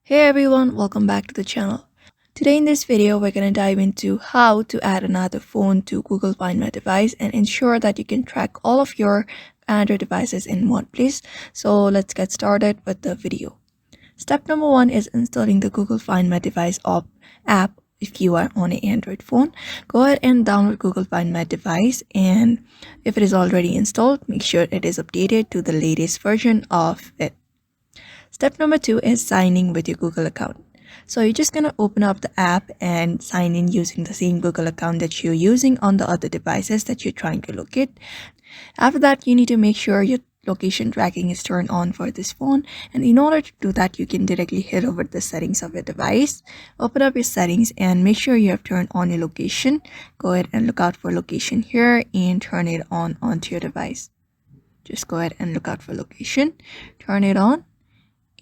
Hey everyone, welcome back to the channel. Today in this video, we're going to dive into how to add another phone to Google Find My Device and ensure that you can track all of your Android devices in one place. So let's get started with the video. Step number one is installing the Google Find My Device app. If you are on an Android phone, go ahead and download Google Find My Device, and if it is already installed, make sure it is updated to the latest version of it. Step number two is signing with your Google account. So you're just gonna open up the app and sign in using the same Google account that you're using on the other devices that you're trying to locate. After that, you need to make sure your location tracking is turned on for this phone, and in order to do that, you can directly head over the settings of your device, open up your settings, and make sure you have turned on your location. Go ahead and look out for location here and turn it on onto your device. Just go ahead and look out for location, turn it on,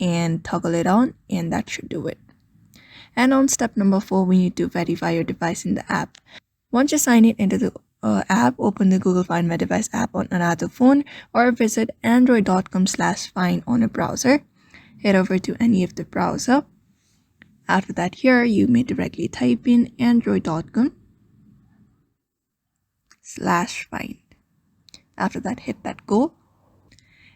and toggle it on, and that should do it. And on step number 4, we need to verify your device in the app. Once you sign it into the app, open the Google Find My Device app on another phone or visit android.com/find on a browser. Head over to any of the browser. After that, here you may directly type in android.com/find. After that, hit that go.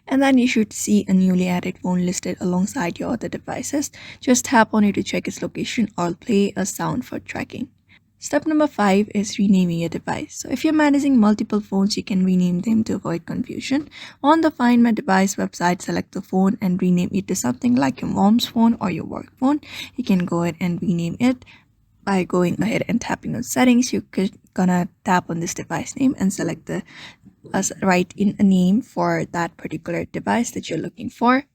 And then you should see a newly added phone listed alongside your other devices. Just tap on it to check its location or play a sound for tracking. Step number 5 is renaming your device. So if you're managing multiple phones, you can rename them to avoid confusion. On the Find My Device website, select the phone and rename it to something like your mom's phone or your work phone. You can go ahead and rename it by going ahead and tapping on settings. You're gonna tap on this device name and select write in a name for that particular device that you're looking for.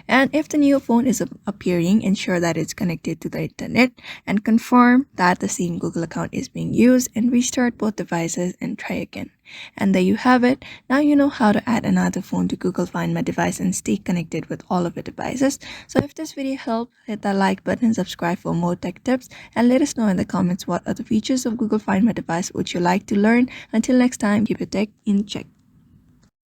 And if the new phone is appearing, ensure that it's connected to the internet and confirm that the same Google account is being used, and restart both devices and try again. And there you have it. Now you know how to add another phone to Google Find My Device and stay connected with all of your devices. So if this video helped, hit that like button, subscribe for more tech tips, and let us know in the comments what other features of Google Find My Device would you like to learn. Until next time, keep your tech in check.